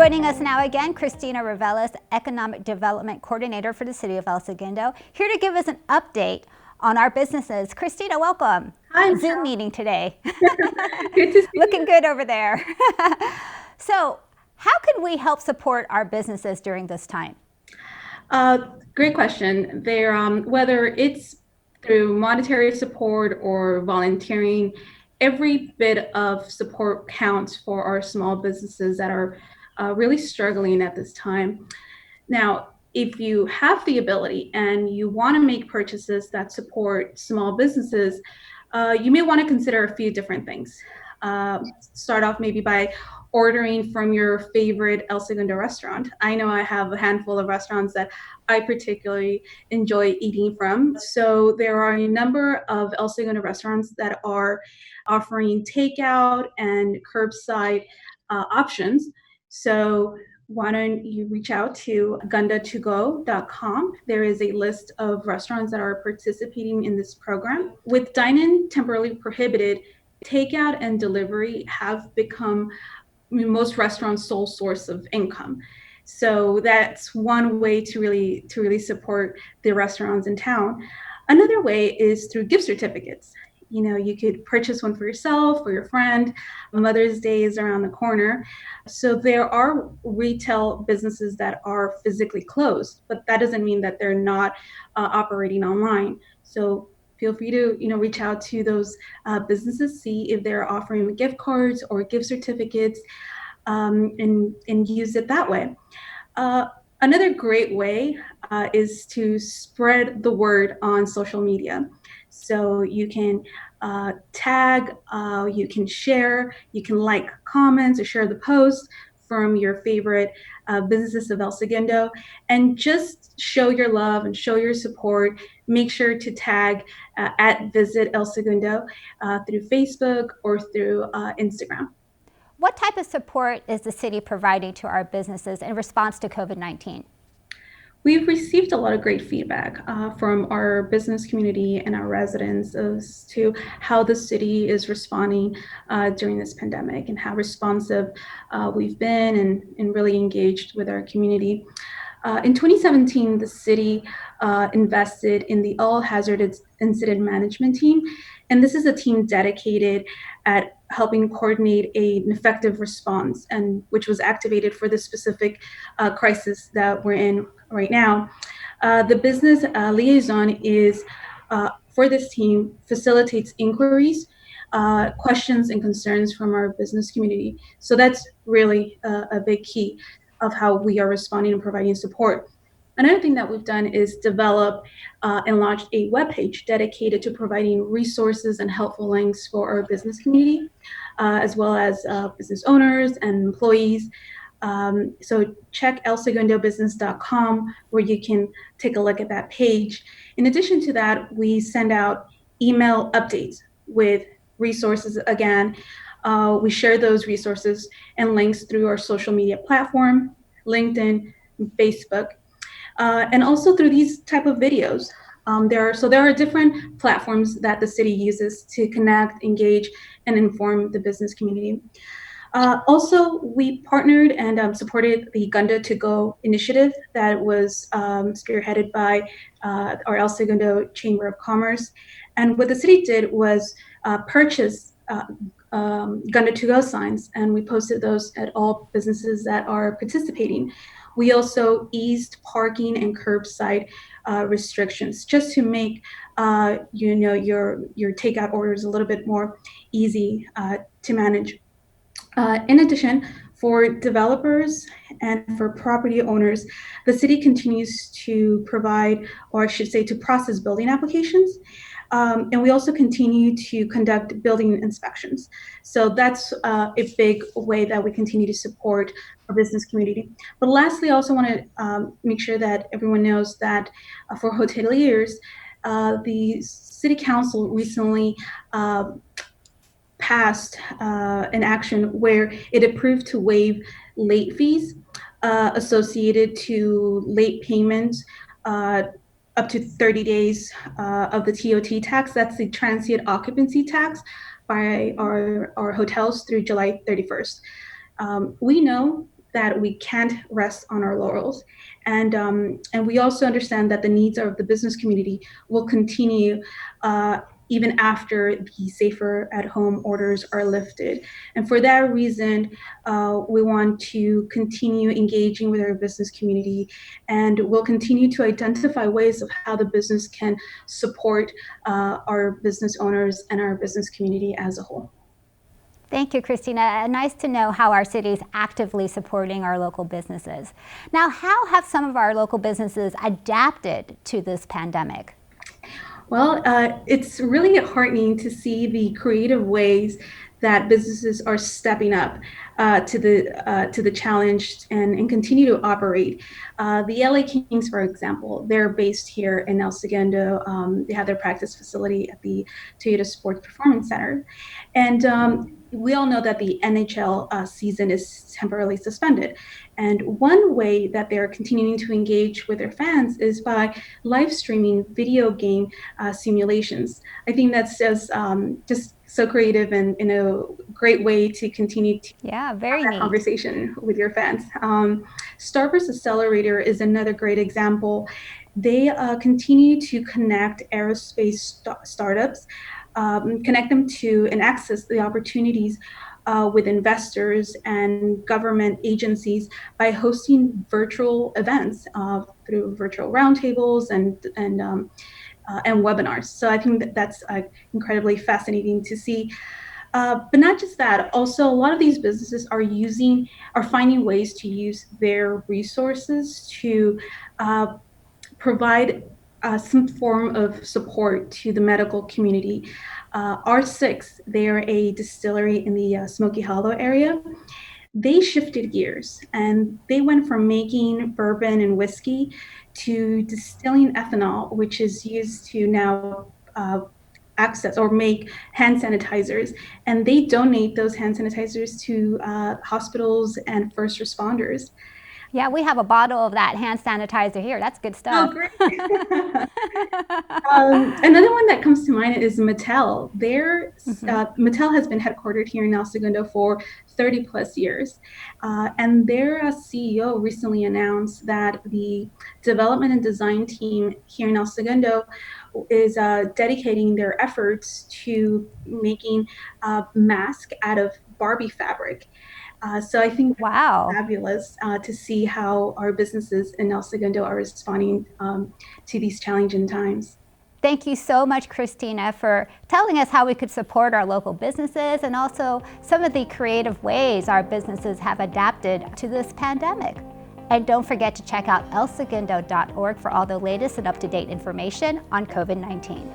Joining us now again, Cristina Reveles, Economic Development Coordinator for the City of El Segundo, here to give us an update on our businesses. Cristina, welcome. Hi, Zoom meeting today. good to see Looking you. good over there. So, how can we help support our businesses during this time? Great question. There, whether it's through monetary support or volunteering, every bit of support counts for our small businesses that are really struggling at this time. Now, if you have the ability and you want to make purchases that support small businesses, you may want to consider a few different things. Start off maybe by ordering from your favorite El Segundo restaurant. I know I have a handful of restaurants that I particularly enjoy eating from. So there are a number of El Segundo restaurants that are offering takeout and curbside options. So why don't you reach out to gunda2go.com? There is a list of restaurants that are participating in this program. With dine-in temporarily prohibited, takeout and delivery have become most restaurants' sole source of income. So that's one way to really support the restaurants in town. Another way is through gift certificates. You know, you could purchase one for yourself or your friend. Mother's Day is around the corner. So there are retail businesses that are physically closed, but that doesn't mean that they're not operating online. So feel free to reach out to those businesses, see if they're offering gift cards or gift certificates, and use it that way. Uh, Another great way is to spread the word on social media. So you can tag, you can share, you can like comments or share the post from your favorite businesses of El Segundo, and just show your love and show your support. Make sure to tag at Visit El Segundo through Facebook or through Instagram. What type of support is the city providing to our businesses in response to COVID-19? We've received a lot of great feedback from our business community and our residents as to how the city is responding during this pandemic and how responsive we've been and really engaged with our community. In 2017, the city invested in the All Hazardous Incident Management Team, and this is a team dedicated at helping coordinate an effective response, and which was activated for the specific crisis that we're in right now. The business liaison is for this team facilitates inquiries, questions, and concerns from our business community. So that's really a big key of how we are responding and providing support. Another thing that we've done is develop and launched a webpage dedicated to providing resources and helpful links for our business community, as well as business owners and employees. So check elsegundobusiness.com where you can take a look at that page. In addition to that, we send out email updates with resources again. We share those resources and links through our social media platform, LinkedIn, Facebook, and also through these type of videos. There are different platforms that the city uses to connect, engage, and inform the business community. Also, we partnered and supported the Gunda to Go initiative that was spearheaded by our El Segundo Chamber of Commerce. And what the city did was purchase Gunda to Go signs, and we posted those at all businesses that are participating. We also eased parking and curbside restrictions just to make your takeout orders a little bit more easy to manage. In addition, for developers and for property owners, the city continues to provide, or I should say, to process building applications. And we also continue to conduct building inspections. So that's a big way that we continue to support our business community. But lastly, I also want to make sure that everyone knows that for hoteliers, the city council recently passed an action where it approved to waive late fees associated to late payments up to 30 days of the TOT tax. That's the transient occupancy tax by our hotels through July 31st. We know that we can't rest on our laurels. And we also understand that the needs of the business community will continue even after the safer at home orders are lifted. And for that reason, we want to continue engaging with our business community, and we'll continue to identify ways of how the business can support our business owners and our business community as a whole. Thank you, Cristina. Nice to know how our city is actively supporting our local businesses. Now, how have some of our local businesses adapted to this pandemic? Well, it's really heartening to see the creative ways that businesses are stepping up to the challenge and continue to operate. The LA Kings, for example, they're based here in El Segundo. They have their practice facility at the Toyota Sports Performance Center, and we all know that the NHL season is temporarily suspended. And one way that they're continuing to engage with their fans is by live streaming video game simulations. I think that's just so creative and in a great way to continue to very have that neat conversation with your fans. Starburst Accelerator is another great example. They continue to connect aerospace startups, connect them to and access the opportunities with investors and government agencies by hosting virtual events through virtual roundtables and webinars. So I think that's incredibly fascinating to see. But not just that, also a lot of these businesses are finding ways to use their resources to provide some form of support to the medical community. R6, they're a distillery in the Smoky Hollow area. They shifted gears and they went from making bourbon and whiskey to distilling ethanol, which is used to now access or make hand sanitizers. And they donate those hand sanitizers to hospitals and first responders. Yeah, we have a bottle of that hand sanitizer here. That's good stuff. Oh, great. Another one that comes to mind is Mattel. Mattel has been headquartered here in El Segundo for 30 plus years. And their CEO recently announced that the development and design team here in El Segundo is dedicating their efforts to making a mask out of Barbie fabric. So I think wow, fabulous to see how our businesses in El Segundo are responding to these challenging times. Thank you so much, Cristina, for telling us how we could support our local businesses and also some of the creative ways our businesses have adapted to this pandemic. And don't forget to check out elsegundo.org for all the latest and up-to-date information on COVID-19.